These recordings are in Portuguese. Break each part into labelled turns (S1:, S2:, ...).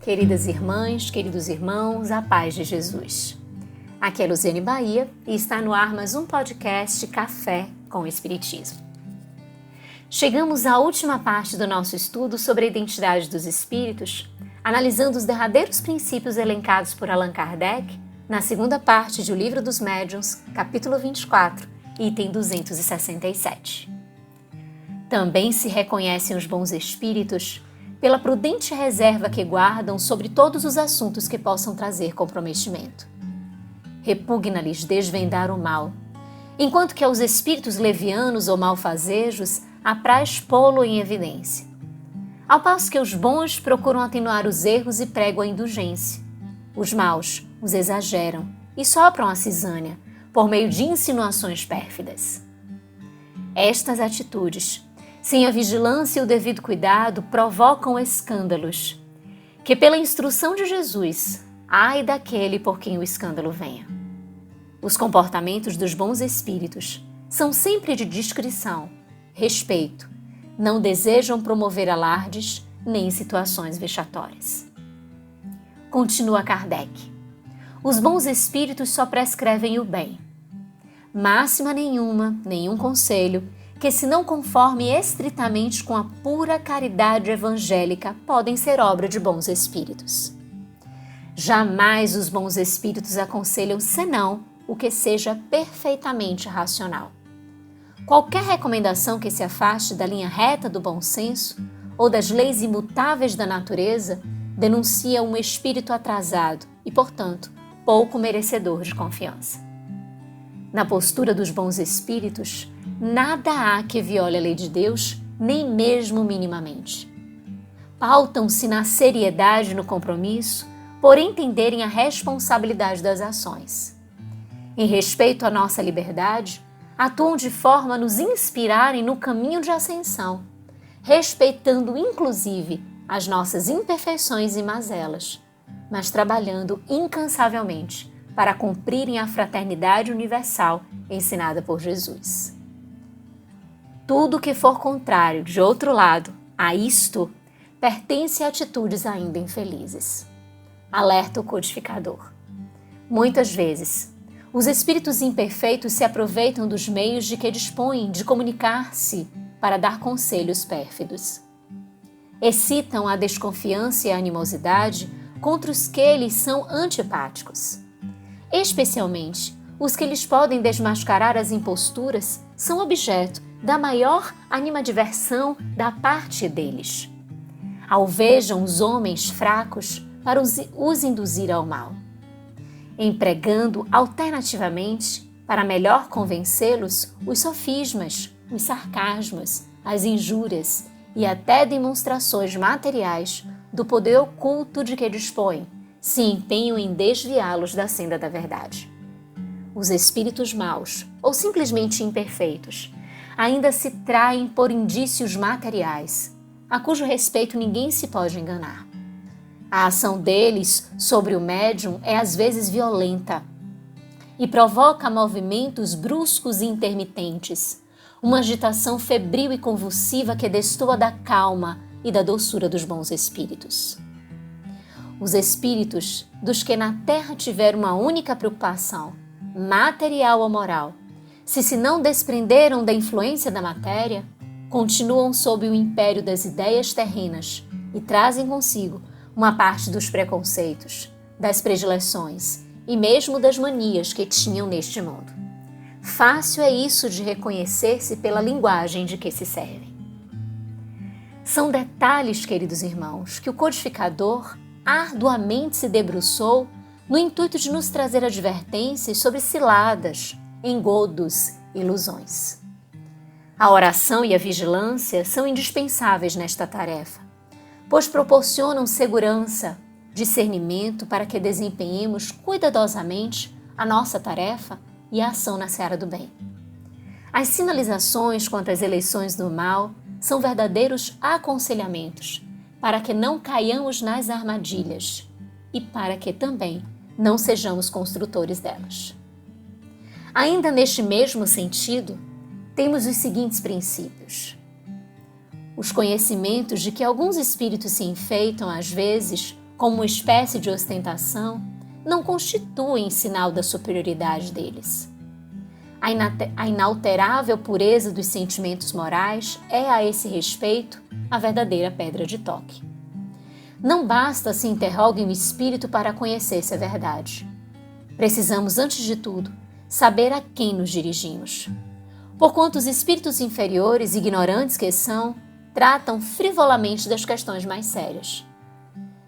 S1: Queridas irmãs, queridos irmãos, a paz de Jesus. Aqui é Luziane Bahia e está no ar mais um podcast Café com o Espiritismo. Chegamos à última parte do nosso estudo sobre a identidade dos espíritos, analisando os derradeiros princípios elencados por Allan Kardec na segunda parte de O Livro dos Médiuns, capítulo 24, item 267. Também se reconhecem os bons espíritos pela prudente reserva que guardam sobre todos os assuntos que possam trazer comprometimento. Repugna-lhes desvendar o mal, enquanto que aos espíritos levianos ou malfazejos apraz pô-lo em evidência. Ao passo que os bons procuram atenuar os erros e pregam a indulgência. Os maus os exageram e sopram a cisânia por meio de insinuações pérfidas. Estas atitudes, sem a vigilância e o devido cuidado, provocam escândalos, que pela instrução de Jesus, ai daquele por quem o escândalo venha. Os comportamentos dos bons espíritos são sempre de discrição, respeito, não desejam promover alardes nem situações vexatórias. Continua Kardec. Os bons espíritos só prescrevem o bem. Máxima nenhuma, nenhum conselho, que se não conforme estritamente com a pura caridade evangélica, podem ser obra de bons espíritos. Jamais os bons espíritos aconselham senão o que seja perfeitamente racional. Qualquer recomendação que se afaste da linha reta do bom senso ou das leis imutáveis da natureza denuncia um espírito atrasado e, portanto, pouco merecedor de confiança. Na postura dos bons espíritos, nada há que viole a lei de Deus, nem mesmo minimamente. Pautam-se na seriedade e no compromisso, por entenderem a responsabilidade das ações. Em respeito à nossa liberdade, atuam de forma a nos inspirarem no caminho de ascensão, respeitando inclusive as nossas imperfeições e mazelas, mas trabalhando incansavelmente para cumprirem a fraternidade universal ensinada por Jesus. Tudo que for contrário, de outro lado, a isto, pertence a atitudes ainda infelizes. Alerta o codificador. Muitas vezes, os espíritos imperfeitos se aproveitam dos meios de que dispõem de comunicar-se para dar conselhos pérfidos. Excitam a desconfiança e a animosidade contra os que lhes são antipáticos. Especialmente, os que lhes podem desmascarar as imposturas são objeto da maior animadversão da parte deles. Alvejam os homens fracos para os induzir ao mal, empregando alternativamente, para melhor convencê-los, os sofismas, os sarcasmos, as injúrias e até demonstrações materiais do poder oculto de que dispõem, se empenham em desviá-los da senda da verdade. Os espíritos maus, ou simplesmente imperfeitos, ainda se traem por indícios materiais, a cujo respeito ninguém se pode enganar. A ação deles sobre o médium é às vezes violenta e provoca movimentos bruscos e intermitentes, uma agitação febril e convulsiva que destoa da calma e da doçura dos bons espíritos. Os espíritos dos que na terra tiveram uma única preocupação, material ou moral, se não desprenderam da influência da matéria, continuam sob o império das ideias terrenas e trazem consigo uma parte dos preconceitos, das predileções e mesmo das manias que tinham neste mundo. Fácil é isso de reconhecer-se pela linguagem de que se servem. São detalhes, queridos irmãos, que o codificador arduamente se debruçou no intuito de nos trazer advertências sobre ciladas, engodos, ilusões. A oração e a vigilância são indispensáveis nesta tarefa, pois proporcionam segurança, discernimento para que desempenhemos cuidadosamente a nossa tarefa e a ação na seara do bem. As sinalizações quanto às eleições do mal são verdadeiros aconselhamentos para que não caiamos nas armadilhas e para que também não sejamos construtores delas. Ainda neste mesmo sentido, temos os seguintes princípios. Os conhecimentos de que alguns espíritos se enfeitam, às vezes, como uma espécie de ostentação, não constituem sinal da superioridade deles. A inalterável pureza dos sentimentos morais é, a esse respeito, a verdadeira pedra de toque. Não basta se interroguem o espírito para conhecer se é verdade. Precisamos, antes de tudo, saber a quem nos dirigimos. Porquanto os espíritos inferiores, ignorantes que são, tratam frivolamente das questões mais sérias.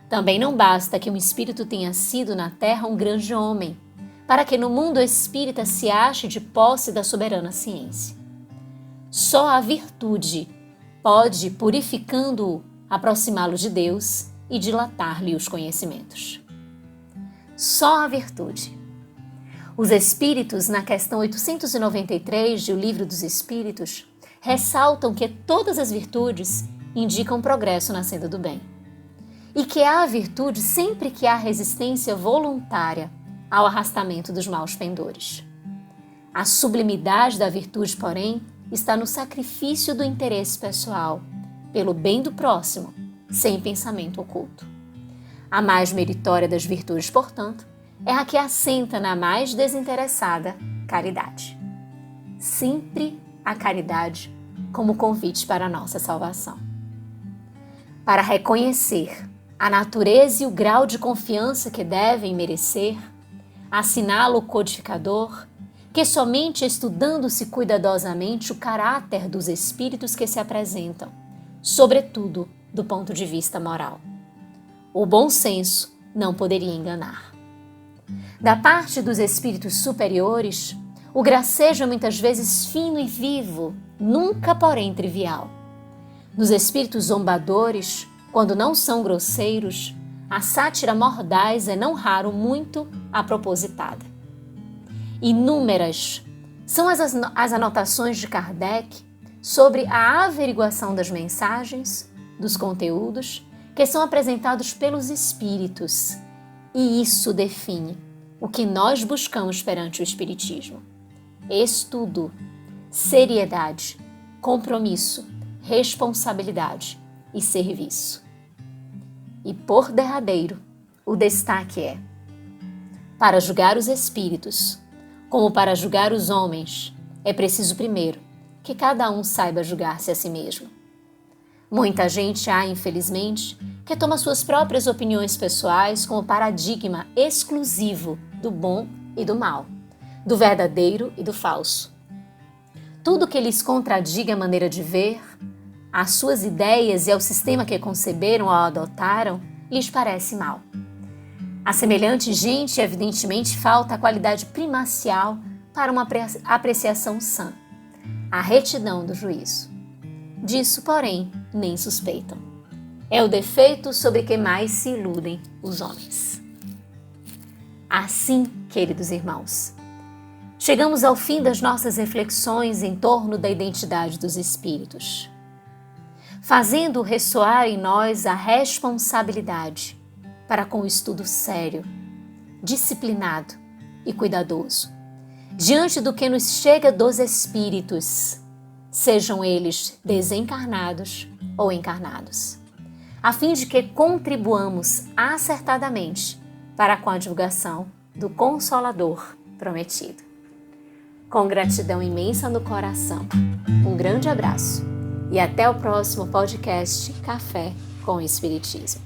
S1: Também não basta que um espírito tenha sido na terra um grande homem, para que no mundo espírita se ache de posse da soberana ciência. Só a virtude pode, purificando-o, aproximá-lo de Deus e dilatar-lhe os conhecimentos. Só a virtude. Os Espíritos, na questão 893 do Livro dos Espíritos, ressaltam que todas as virtudes indicam progresso na senda do bem, e que há virtude sempre que há resistência voluntária ao arrastamento dos maus pendores. A sublimidade da virtude, porém, está no sacrifício do interesse pessoal, pelo bem do próximo, sem pensamento oculto. A mais meritória das virtudes, portanto, é a que assenta na mais desinteressada caridade. Sempre a caridade como convite para a nossa salvação. Para reconhecer a natureza e o grau de confiança que devem merecer, assinala o codificador que somente estudando-se cuidadosamente o caráter dos espíritos que se apresentam, sobretudo do ponto de vista moral. O bom senso não poderia enganar. Da parte dos espíritos superiores, o gracejo é muitas vezes fino e vivo, nunca, porém, trivial. Nos espíritos zombadores, quando não são grosseiros, a sátira mordaz é não raro muito apropositada. Inúmeras são as anotações de Kardec sobre a averiguação das mensagens, dos conteúdos que são apresentados pelos espíritos, e isso define o que nós buscamos perante o Espiritismo: estudo, seriedade, compromisso, responsabilidade e serviço. E por derradeiro, o destaque é: para julgar os espíritos, como para julgar os homens, é preciso primeiro que cada um saiba julgar-se a si mesmo. Muita gente há, infelizmente, que toma suas próprias opiniões pessoais como paradigma exclusivo do bom e do mal, do verdadeiro e do falso. Tudo que lhes contradiga a maneira de ver, às suas ideias e ao sistema que conceberam ou adotaram, lhes parece mal. A semelhante gente, evidentemente, falta a qualidade primacial para uma apreciação sã, a retidão do juízo. Disso, porém, nem suspeitam. É o defeito sobre que mais se iludem os homens. Assim, queridos irmãos, chegamos ao fim das nossas reflexões em torno da identidade dos espíritos, fazendo ressoar em nós a responsabilidade para com o estudo sério, disciplinado e cuidadoso, diante do que nos chega dos espíritos, sejam eles desencarnados ou encarnados, a fim de que contribuamos acertadamente para com a divulgação do Consolador prometido. Com gratidão imensa no coração, um grande abraço e até o próximo podcast Café com Espiritismo.